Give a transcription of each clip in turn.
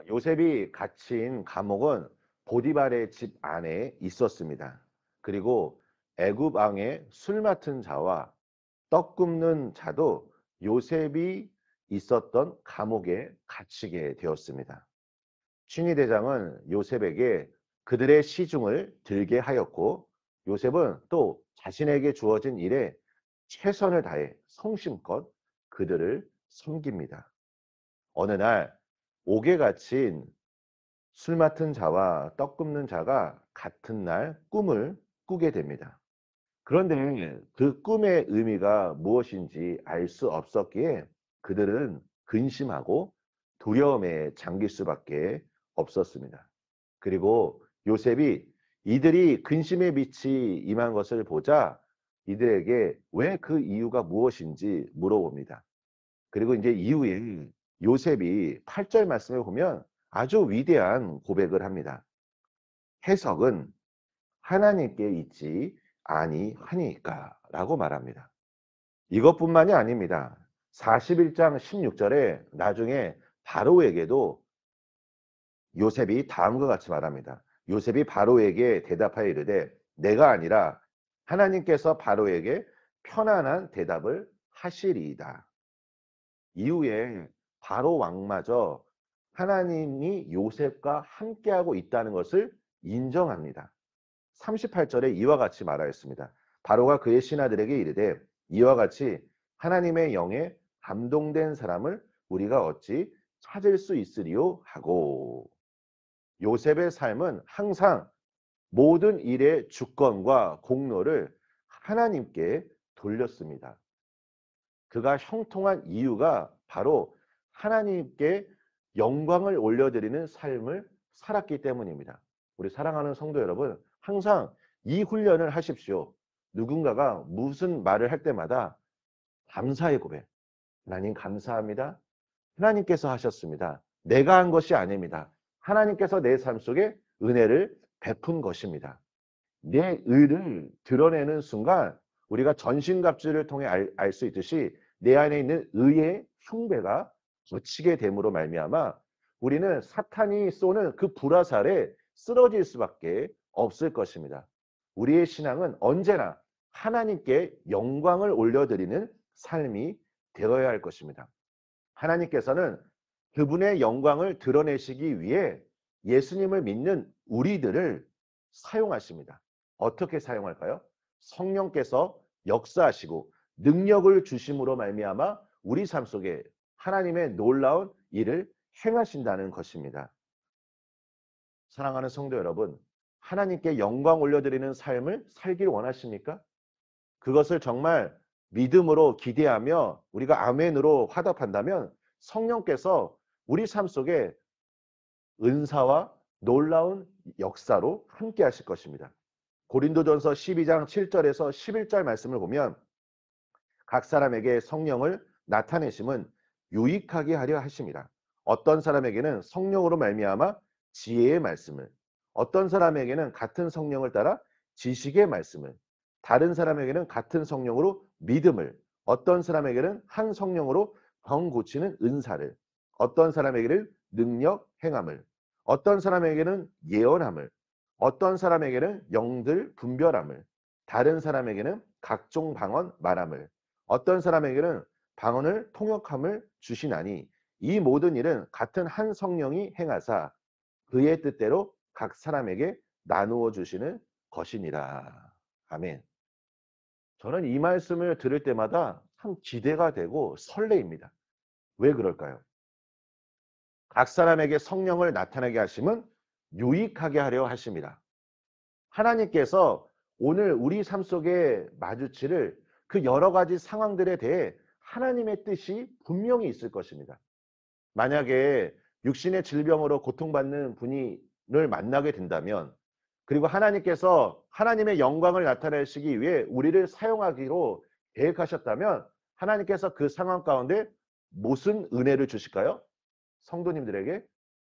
요셉이 갇힌 감옥은 보디발의 집 안에 있었습니다. 그리고 애굽 왕의 술 맡은 자와 떡 굽는 자도 요셉이 있었던 감옥에 갇히게 되었습니다. 친위 대장은 요셉에게 그들의 시중을 들게 하였고, 요셉은 또 자신에게 주어진 일에 최선을 다해 성심껏 그들을 섬깁니다. 어느 날 옥에 갇힌 술 맡은 자와 떡 굽는 자가 같은 날 꿈을 꾸게 됩니다. 그런데 그 꿈의 의미가 무엇인지 알 수 없었기에 그들은 근심하고 두려움에 잠길 수밖에 없었습니다. 그리고 요셉이 이들이 근심의 빛이 임한 것을 보자 이들에게 왜 그 이유가 무엇인지 물어봅니다. 그리고 이제 이후에 요셉이 8절 말씀을 보면 아주 위대한 고백을 합니다. 해석은 하나님께 있지 아니하니까라고 말합니다. 이것뿐만이 아닙니다. 41장 16절에 나중에 바로에게도 요셉이 다음과 같이 말합니다. 요셉이 바로에게 대답하여 이르되 내가 아니라 하나님께서 바로에게 편안한 대답을 하시리이다. 이후에 바로 왕마저 하나님이 요셉과 함께하고 있다는 것을 인정합니다. 38절에 이와 같이 말하였습니다. 바로가 그의 신하들에게 이르되 이와 같이 하나님의 영에 감동된 사람을 우리가 어찌 찾을 수 있으리요 하고, 요셉의 삶은 항상 모든 일의 주권과 공로를 하나님께 돌렸습니다. 그가 형통한 이유가 바로 하나님께 영광을 올려드리는 삶을 살았기 때문입니다. 우리 사랑하는 성도 여러분, 항상 이 훈련을 하십시오. 누군가가 무슨 말을 할 때마다 감사의 고백. 하나님 감사합니다. 하나님께서 하셨습니다. 내가 한 것이 아닙니다. 하나님께서 내 삶 속에 은혜를 베푼 것입니다. 내 의를 드러내는 순간 우리가 전신갑주를 통해 알 수 있듯이 내 안에 있는 의의 흉배가 걷히게 됨으로 말미암아 우리는 사탄이 쏘는 그 불화살에 쓰러질 수밖에 없을 것입니다. 우리의 신앙은 언제나 하나님께 영광을 올려드리는 삶이 되어야 할 것입니다. 하나님께서는 그분의 영광을 드러내시기 위해 예수님을 믿는 우리들을 사용하십니다. 어떻게 사용할까요? 성령께서 역사하시고 능력을 주심으로 말미암아 우리 삶 속에 하나님의 놀라운 일을 행하신다는 것입니다. 사랑하는 성도 여러분, 하나님께 영광 올려드리는 삶을 살기를 원하십니까? 그것을 정말 믿음으로 기대하며 우리가 아멘으로 화답한다면 성령께서 우리 삶 속에 은사와 놀라운 역사로 함께 하실 것입니다. 고린도전서 12장 7절에서 11절 말씀을 보면 각 사람에게 성령을 나타내심은 유익하게 하려 하심이라. 어떤 사람에게는 성령으로 말미암아 지혜의 말씀을, 어떤 사람에게는 같은 성령을 따라 지식의 말씀을, 다른 사람에게는 같은 성령으로 믿음을, 어떤 사람에게는 한 성령으로 병 고치는 은사를, 어떤 사람에게는 능력 행함을, 어떤 사람에게는 예언함을, 어떤 사람에게는 영들 분별함을, 다른 사람에게는 각종 방언 말함을, 어떤 사람에게는 방언을 통역함을 주시나니 이 모든 일은 같은 한 성령이 행하사 그의 뜻대로 각 사람에게 나누어 주시는 것이니라. 아멘. 저는 이 말씀을 들을 때마다 참 기대가 되고 설레입니다. 왜 그럴까요? 각 사람에게 성령을 나타나게 하심은 유익하게 하려 하십니다. 하나님께서 오늘 우리 삶 속에 마주치를 그 여러 가지 상황들에 대해 하나님의 뜻이 분명히 있을 것입니다. 만약에 육신의 질병으로 고통받는 분을 만나게 된다면, 그리고 하나님께서 하나님의 영광을 나타내시기 위해 우리를 사용하기로 계획하셨다면 하나님께서 그 상황 가운데 무슨 은혜를 주실까요? 성도님들에게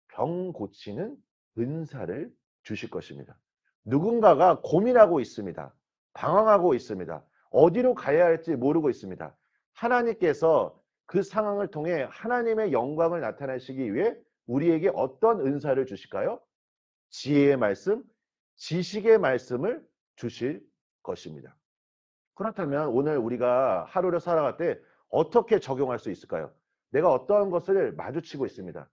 병 고치는 은사를 주실 것입니다. 누군가가 고민하고 있습니다. 방황하고 있습니다. 어디로 가야 할지 모르고 있습니다. 하나님께서 그 상황을 통해 하나님의 영광을 나타내시기 위해 우리에게 어떤 은사를 주실까요? 지혜의 말씀, 지식의 말씀을 주실 것입니다. 그렇다면 오늘 우리가 하루를 살아갈 때 어떻게 적용할 수 있을까요? 내가 어떠한 것을 마주치고 있습니다.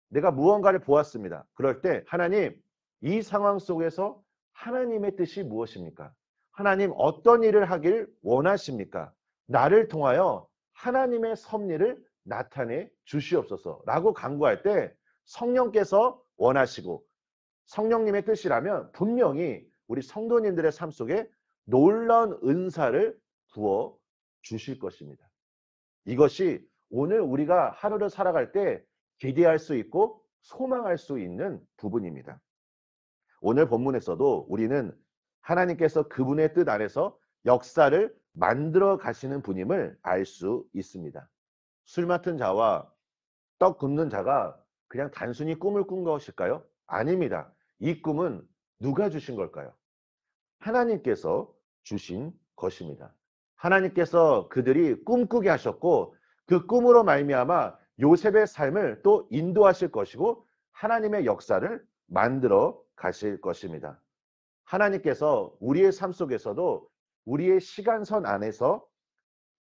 내가 무언가를 보았습니다. 그럴 때 하나님, 이 상황 속에서 하나님의 뜻이 무엇입니까? 하나님 어떤 일을 하길 원하십니까? 나를 통하여 하나님의 섭리를 나타내 주시옵소서라고 간구할 때 성령께서 원하시고 성령님의 뜻이라면 분명히 우리 성도님들의 삶 속에 놀라운 은사를 부어 주실 것입니다. 이것이 오늘 우리가 하루를 살아갈 때 기대할 수 있고 소망할 수 있는 부분입니다. 오늘 본문에서도 우리는 하나님께서 그분의 뜻 안에서 역사를 만들어 가시는 분임을 알 수 있습니다. 술 맡은 자와 떡 굽는 자가 그냥 단순히 꿈을 꾼 것일까요? 아닙니다. 이 꿈은 누가 주신 걸까요? 하나님께서 주신 것입니다. 하나님께서 그들이 꿈꾸게 하셨고 그 꿈으로 말미암아 요셉의 삶을 또 인도하실 것이고 하나님의 역사를 만들어 가실 것입니다. 하나님께서 우리의 삶 속에서도 우리의 시간선 안에서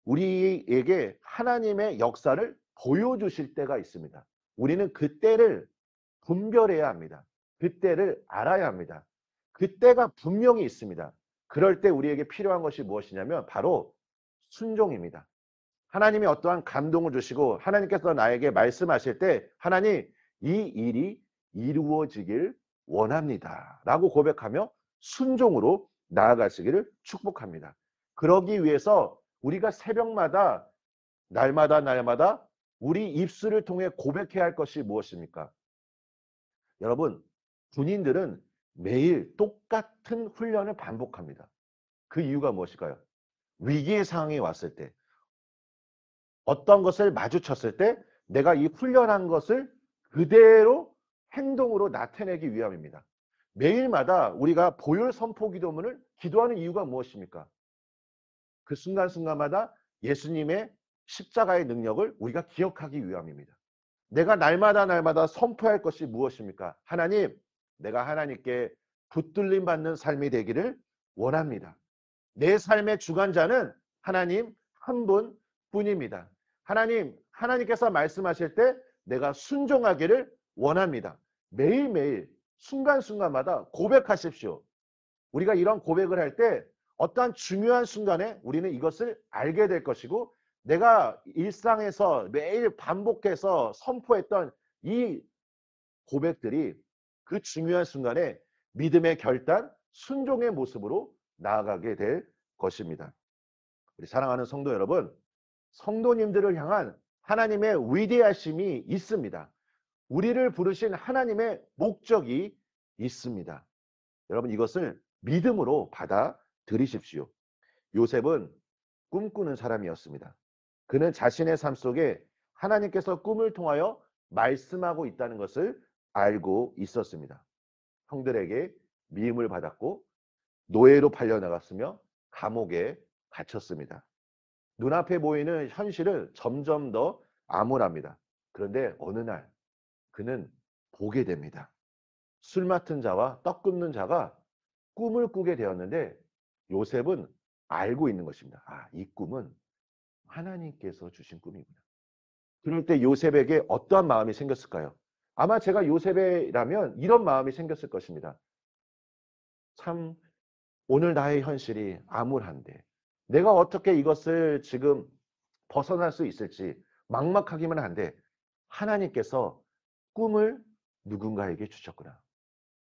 우리에게 하나님의 역사를 보여주실 때가 있습니다. 우리는 그때를 분별해야 합니다. 그때를 알아야 합니다. 그때가 분명히 있습니다. 그럴 때 우리에게 필요한 것이 무엇이냐면 바로 순종입니다. 하나님이 어떠한 감동을 주시고 하나님께서 나에게 말씀하실 때 하나님 이 일이 이루어지길 원합니다. 라고 고백하며 순종으로 나아가시기를 축복합니다. 그러기 위해서 우리가 새벽마다 날마다 우리 입술을 통해 고백해야 할 것이 무엇입니까? 여러분, 군인들은 매일 똑같은 훈련을 반복합니다. 그 이유가 무엇일까요? 위기의 상황이 왔을 때, 어떤 것을 마주쳤을 때 내가 이 훈련한 것을 그대로 행동으로 나타내기 위함입니다. 매일마다 우리가 보혈 선포 기도문을 기도하는 이유가 무엇입니까? 그 순간순간마다 예수님의 십자가의 능력을 우리가 기억하기 위함입니다. 내가 날마다 선포할 것이 무엇입니까? 하나님, 내가 하나님께 붙들림 받는 삶이 되기를 원합니다. 내 삶의 주관자는 하나님 한 분뿐입니다. 하나님, 하나님께서 말씀하실 때 내가 순종하기를 원합니다. 매일매일 순간순간마다 고백하십시오. 우리가 이런 고백을 할 때 어떠한 중요한 순간에 우리는 이것을 알게 될 것이고 내가 일상에서 매일 반복해서 선포했던 이 고백들이 그 중요한 순간에 믿음의 결단, 순종의 모습으로 나아가게 될 것입니다. 우리 사랑하는 성도 여러분, 성도님들을 향한 하나님의 위대하심이 있습니다. 우리를 부르신 하나님의 목적이 있습니다. 여러분 이것을 믿음으로 받아들이십시오. 요셉은 꿈꾸는 사람이었습니다. 그는 자신의 삶 속에 하나님께서 꿈을 통하여 말씀하고 있다는 것을 알고 있었습니다. 형들에게 미움을 받았고 노예로 팔려나갔으며 감옥에 갇혔습니다. 눈앞에 보이는 현실은 점점 더 암울합니다. 그런데 어느 날 그는 보게 됩니다. 술 맡은 자와 떡 굽는 자가 꿈을 꾸게 되었는데 요셉은 알고 있는 것입니다. 아, 이 꿈은 하나님께서 주신 꿈이구나. 그럴 때 요셉에게 어떠한 마음이 생겼을까요? 아마 제가 요셉이라면 이런 마음이 생겼을 것입니다. 참 오늘 나의 현실이 암울한데 내가 어떻게 이것을 지금 벗어날 수 있을지 막막하기만 한데 하나님께서 꿈을 누군가에게 주셨구나.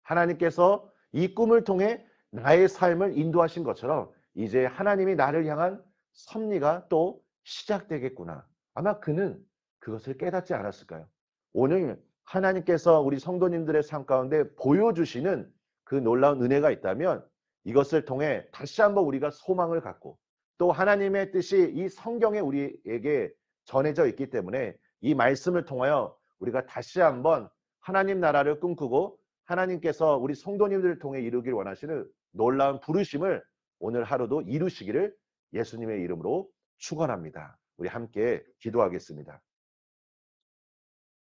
하나님께서 이 꿈을 통해 나의 삶을 인도하신 것처럼 이제 하나님이 나를 향한 섭리가 또 시작되겠구나. 아마 그는 그것을 깨닫지 않았을까요? 오늘 하나님께서 우리 성도님들의 삶 가운데 보여주시는 그 놀라운 은혜가 있다면 이것을 통해 다시 한번 우리가 소망을 갖고 또 하나님의 뜻이 이 성경에 우리에게 전해져 있기 때문에 이 말씀을 통하여 우리가 다시 한번 하나님 나라를 꿈꾸고 하나님께서 우리 성도님들을 통해 이루길 원하시는 놀라운 부르심을 오늘 하루도 이루시기를 예수님의 이름으로 축원합니다. 우리 함께 기도하겠습니다.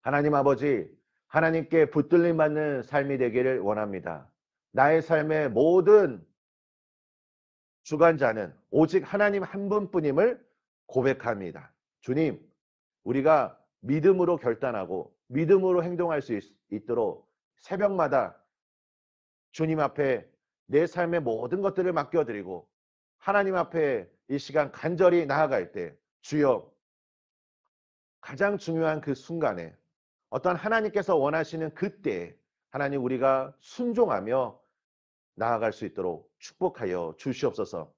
하나님 아버지, 하나님께 붙들림 받는 삶이 되기를 원합니다. 나의 삶의 모든 주관자는 오직 하나님 한 분뿐임을 고백합니다. 주님, 우리가 믿음으로 결단하고 믿음으로 행동할 수 있도록 새벽마다 주님 앞에 내 삶의 모든 것들을 맡겨드리고 하나님 앞에 이 시간 간절히 나아갈 때 주여, 가장 중요한 그 순간에 어떤 하나님께서 원하시는 그때에 하나님 우리가 순종하며 나아갈 수 있도록 축복하여 주시옵소서.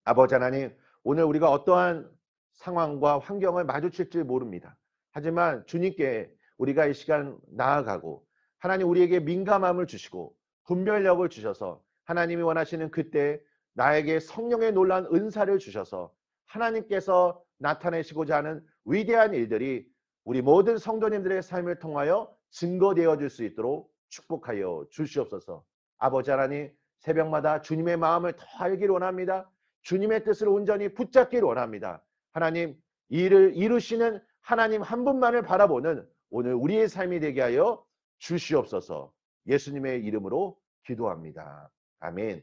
아버지 하나님, 오늘 우리가 어떠한 상황과 환경을 마주칠지 모릅니다. 하지만 주님께 우리가 이 시간 나아가고 하나님 우리에게 민감함을 주시고 분별력을 주셔서 하나님이 원하시는 그때 나에게 성령의 놀라운 은사를 주셔서 하나님께서 나타내시고자 하는 위대한 일들이 우리 모든 성도님들의 삶을 통하여 증거되어 줄 수 있도록 축복하여 주시옵소서. 아버지 하나님, 새벽마다 주님의 마음을 더 알기를 원합니다. 주님의 뜻을 온전히 붙잡기를 원합니다. 하나님, 이를 이루시는 하나님 한 분만을 바라보는 오늘 우리의 삶이 되게 하여 주시옵소서. 예수님의 이름으로 기도합니다. 아멘.